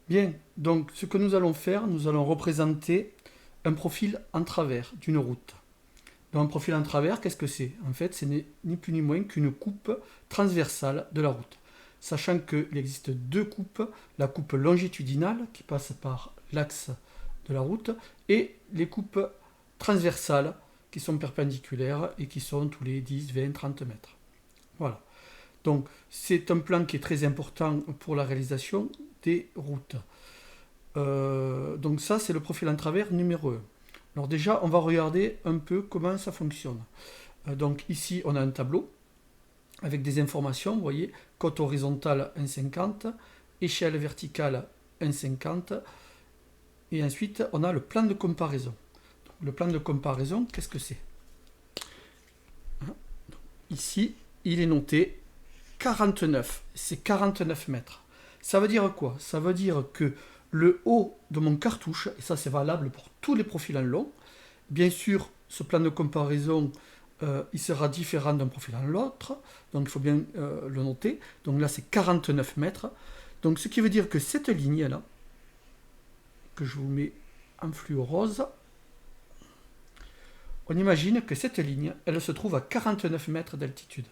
Bien, donc ce que nous allons faire, nous allons représenter un profil en travers d'une route. Donc un profil en travers, qu'est-ce que c'est? En fait, ce n'est ni plus ni moins qu'une coupe transversale de la route. Sachant qu'il existe deux coupes, la coupe longitudinale qui passe par l'axe de la route et les coupes transversales qui sont perpendiculaires et qui sont tous les 10, 20, 30 mètres. Voilà. Donc c'est un plan qui est très important pour la réalisation des routes. Donc ça, c'est le profil en travers numéro 1. Alors déjà, on va regarder un peu comment ça fonctionne. Donc ici, on a un tableau avec des informations, vous voyez, côte horizontale 1,50, échelle verticale 1,50, et ensuite, on a le plan de comparaison. Donc, le plan de comparaison, qu'est-ce que c'est? Ici, il est noté 49, c'est 49 mètres. Ça veut dire quoi? Ça veut dire que le haut de mon cartouche, et ça c'est valable pour tous les profils en long, bien sûr ce plan de comparaison il sera différent d'un profil à l'autre, donc il faut bien le noter. Donc là c'est 49 mètres, donc ce qui veut dire que cette ligne là, que je vous mets en fluo rose, on imagine que cette ligne, elle se trouve à 49 mètres d'altitude.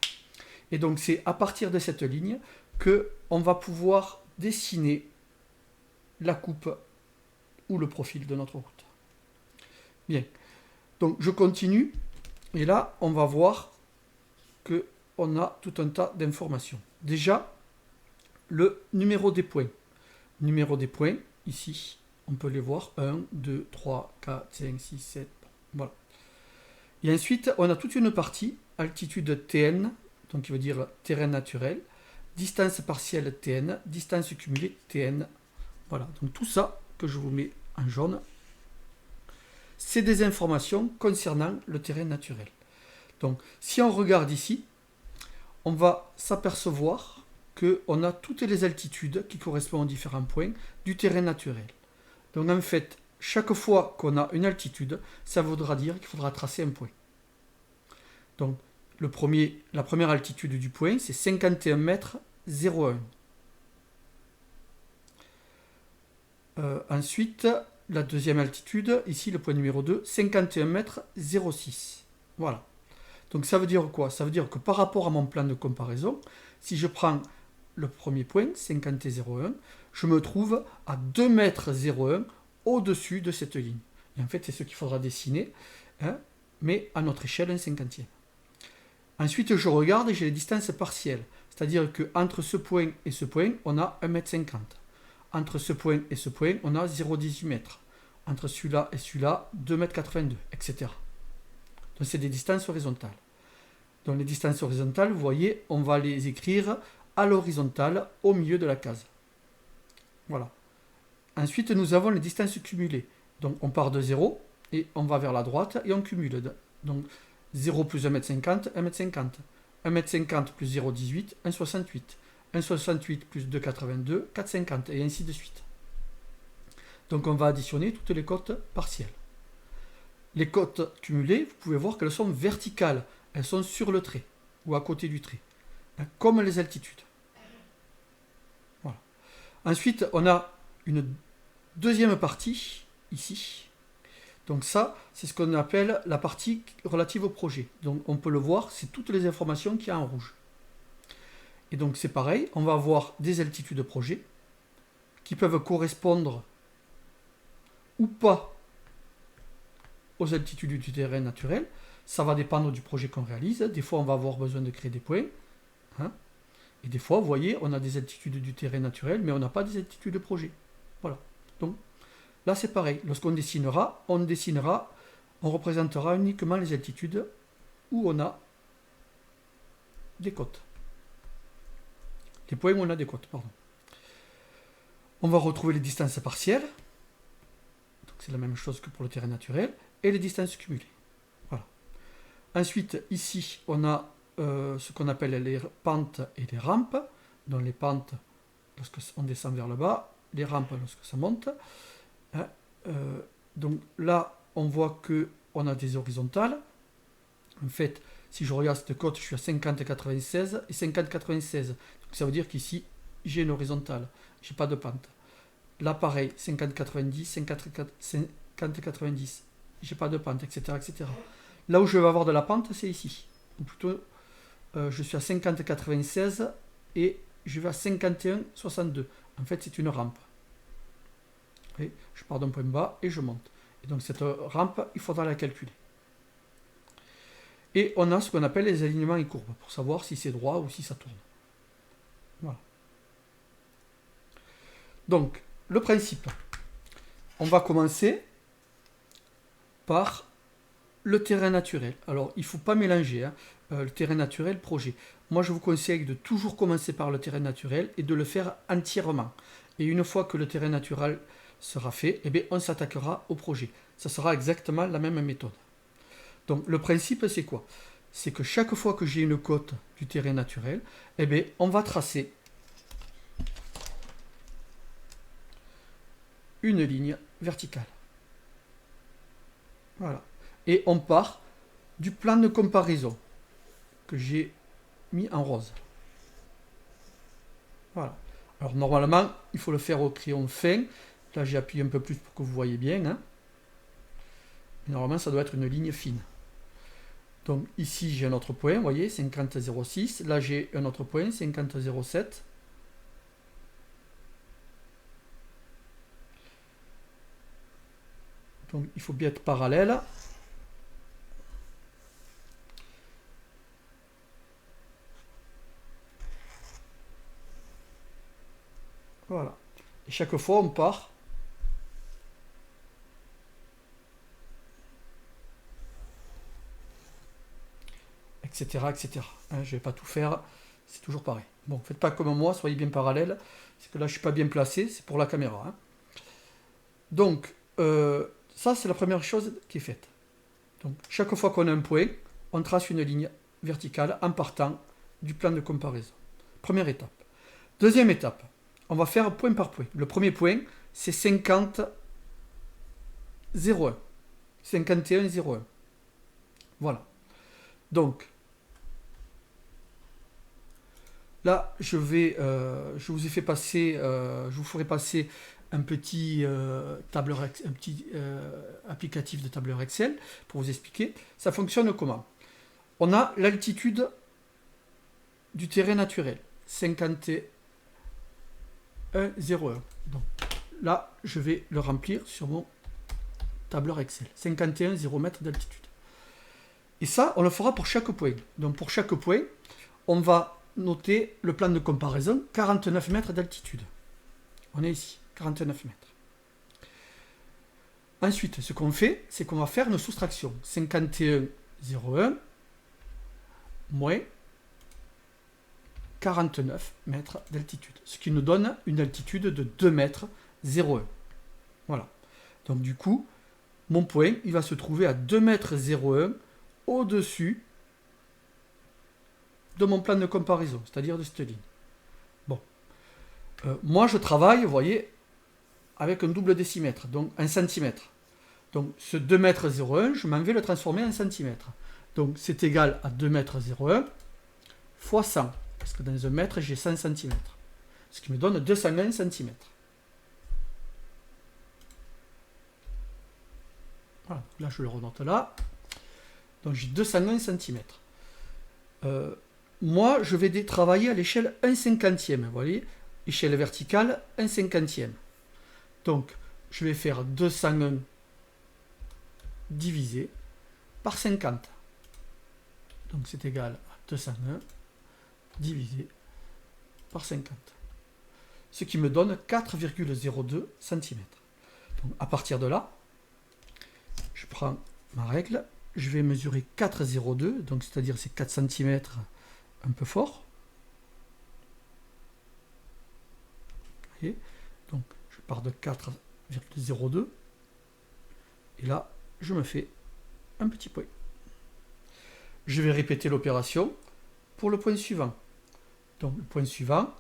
Et donc c'est à partir de cette ligne que on va pouvoir dessiner la coupe ou le profil de notre route. Bien, donc je continue et là on va voir que on a tout un tas d'informations. Déjà, le numéro des points. Numéro des points, ici, on peut les voir 1, 2, 3, 4, 5, 6, 7. Voilà. Et ensuite, on a toute une partie, altitude TN, donc qui veut dire terrain naturel, distance partielle TN, distance cumulée TN. Voilà, donc tout ça que je vous mets en jaune, c'est des informations concernant le terrain naturel. Donc si on regarde ici, on va s'apercevoir qu'on a toutes les altitudes qui correspondent aux différents points du terrain naturel. Donc en fait, chaque fois qu'on a une altitude, ça voudra dire qu'il faudra tracer un point. Donc la première altitude du point, c'est 51 mètres 01. Ensuite, la deuxième altitude, ici le point numéro 2, 51 mètres 06. Voilà. Donc ça veut dire quoi? Ça veut dire que par rapport à mon plan de comparaison, si je prends le premier point, 50,01, je me trouve à 2 mètres 01 au-dessus de cette ligne. Et en fait, c'est ce qu'il faudra dessiner, hein, mais à notre échelle, un cinquantième. Ensuite, je regarde et j'ai les distances partielles. C'est-à-dire qu'entre ce point et ce point, on a 1,50 m. Entre ce point et ce point, on a 0,18 m. Entre celui-là et celui-là, 2,82 m, etc. Donc c'est des distances horizontales. Donc les distances horizontales, vous voyez, on va les écrire à l'horizontale au milieu de la case. Voilà. Ensuite, nous avons les distances cumulées. Donc on part de 0 et on va vers la droite et on cumule. Donc 0 plus 1,50 m, 1,50 m. 1,50 m plus 0,18, 1,68. 1,68 plus 2,82, 4,50 et ainsi de suite. Donc on va additionner toutes les cotes partielles. Les cotes cumulées, vous pouvez voir qu'elles sont verticales. Elles sont sur le trait ou à côté du trait, comme les altitudes. Voilà. Ensuite, on a une deuxième partie ici. Donc ça, c'est ce qu'on appelle la partie relative au projet. Donc on peut le voir, c'est toutes les informations qu'il y a en rouge. Et donc c'est pareil, on va avoir des altitudes de projet qui peuvent correspondre ou pas aux altitudes du terrain naturel. Ça va dépendre du projet qu'on réalise. Des fois, on va avoir besoin de créer des points. Hein, et des fois, vous voyez, on a des altitudes du terrain naturel, mais on n'a pas des altitudes de projet. Voilà. Donc, là, c'est pareil. Lorsqu'on dessinera, on représentera uniquement les altitudes où on a des côtes. Les points où on a des côtes, pardon. On va retrouver les distances partielles. Donc, c'est la même chose que pour le terrain naturel. Et les distances cumulées. Voilà. Ensuite, ici, on a ce qu'on appelle les pentes et les rampes. Donc les pentes, lorsqu'on descend vers le bas, les rampes, lorsque ça monte. Donc là, on voit qu'on a des horizontales. En fait, si je regarde cette côte, je suis à 50,96 et 50,96. Donc ça veut dire qu'ici, j'ai une horizontale. Je n'ai pas de pente. Là, pareil, 50-90, 50-90. J'ai pas de pente, etc., etc. Là où je vais avoir de la pente, c'est ici. Ou plutôt, je suis à 50-96 et je vais à 51-62. En fait, c'est une rampe. Et je pars d'un point bas et je monte. Et donc, cette rampe, il faudra la calculer. Et on a ce qu'on appelle les alignements et courbes, pour savoir si c'est droit ou si ça tourne. Voilà. Donc, le principe. On va commencer par le terrain naturel. Alors, il ne faut pas mélanger le terrain naturel, projet. Moi, je vous conseille de toujours commencer par le terrain naturel et de le faire entièrement. Et une fois que le terrain naturel sera fait, eh bien, on s'attaquera au projet. Ça sera exactement la même méthode. Donc, le principe, c'est quoi? C'est que chaque fois que j'ai une côte du terrain naturel, eh bien, on va tracer une ligne verticale. Voilà. Et on part du plan de comparaison que j'ai mis en rose. Voilà. Alors normalement, il faut le faire au crayon fin. Là, j'ai appuyé un peu plus pour que vous voyez bien. Hein. Normalement, ça doit être une ligne fine. Donc ici, j'ai un autre point, vous voyez, 50,06. Là, j'ai un autre point, 50,07. Donc il faut bien être parallèle. Voilà. Et chaque fois, on part. Etc. etc. Hein, je ne vais pas tout faire. C'est toujours pareil. Bon, faites pas comme moi, soyez bien parallèle. C'est que là, je ne suis pas bien placé. C'est pour la caméra. Hein. Donc, ça, c'est la première chose qui est faite. Donc, chaque fois qu'on a un point, on trace une ligne verticale en partant du plan de comparaison. Première étape. Deuxième étape, on va faire point par point. Le premier point, c'est 50,01. 51,01. Voilà. Donc, là, je vous ai fait passer, je vous ferai passer un petit applicatif de tableur Excel pour vous expliquer. Ça fonctionne comment? On a l'altitude du terrain naturel, 51,01. Donc là, je vais le remplir sur mon tableur Excel. 51,0 mètres d'altitude. Et ça, on le fera pour chaque point. Donc pour chaque point, on va noter le plan de comparaison, 49 mètres d'altitude. On est ici, 49 mètres. Ensuite, ce qu'on fait, c'est qu'on va faire une soustraction. 51,01 moins 49 mètres d'altitude. Ce qui nous donne une altitude de 2 mètres 01. Voilà. Donc du coup, mon point, il va se trouver à 2 mètres 01 au-dessus de mon plan de comparaison, c'est-à-dire de cette ligne. Bon. Moi, je travaille, vous voyez, avec un double décimètre, donc 1 cm. Donc ce 2 mètres 01, je m'en vais le transformer en centimètres. Donc c'est égal à 2 mètres 01 fois 100. Parce que dans un mètre, j'ai 100 cm. Ce qui me donne 201 cm. Voilà, là je le renote là. Donc j'ai 201 cm. Moi, je vais travailler à l'échelle 1/50. Vous voyez, échelle verticale 1/50. Donc, je vais faire 201 divisé par 50. Donc, c'est égal à 201 divisé par 50. Ce qui me donne 4,02 cm. Donc, à partir de là, je prends ma règle. Je vais mesurer 4,02, donc c'est-à-dire c'est 4 cm un peu fort. Vous voyez, donc je pars de 4,02 et là je me fais un petit point. Je vais répéter l'opération pour le point suivant. Donc le point suivant,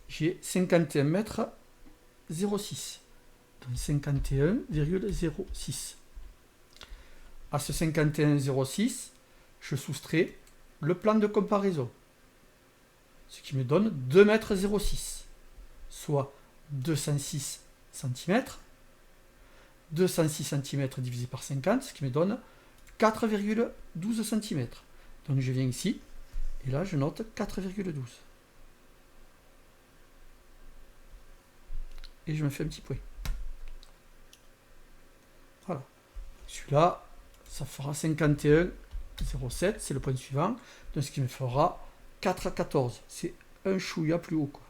j'ai 51 mètres 06, donc 51,06. À ce 51,06, je soustrais le plan de comparaison, ce qui me donne 2 mètres 06, soit 206 cm. 206 cm divisé par 50, ce qui me donne 4,12 cm. Donc je viens ici, et là je note 4,12. Et je me fais un petit point. Voilà. Celui-là, ça fera 51,07, c'est le point suivant. Donc ce qui me fera 4 à 14. C'est un chouïa plus haut, quoi.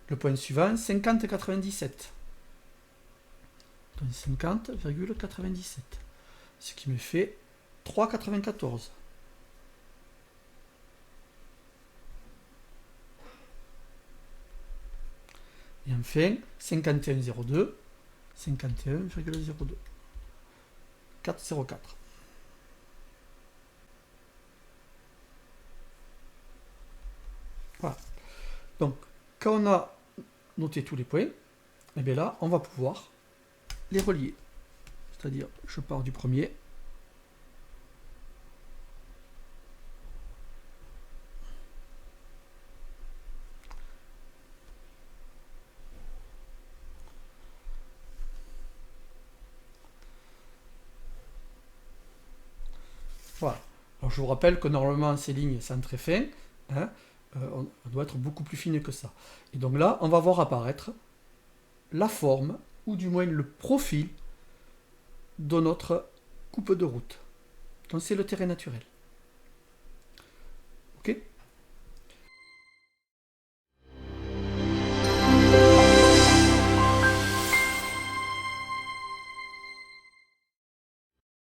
Le point suivant, 50,97. Donc 50,97. Ce qui me fait 3,94. Et enfin, 51,02. 51,02. 4,04. Voilà. Donc, quand on a noté tous les points, et bien là, on va pouvoir les relier. C'est-à-dire, je pars du premier. Voilà. Alors, je vous rappelle que normalement, ces lignes sont très fines. Hein, on doit être beaucoup plus fine que ça. Et donc là, on va voir apparaître la forme, ou du moins le profil de notre coupe de route. Donc c'est le terrain naturel. Ok ?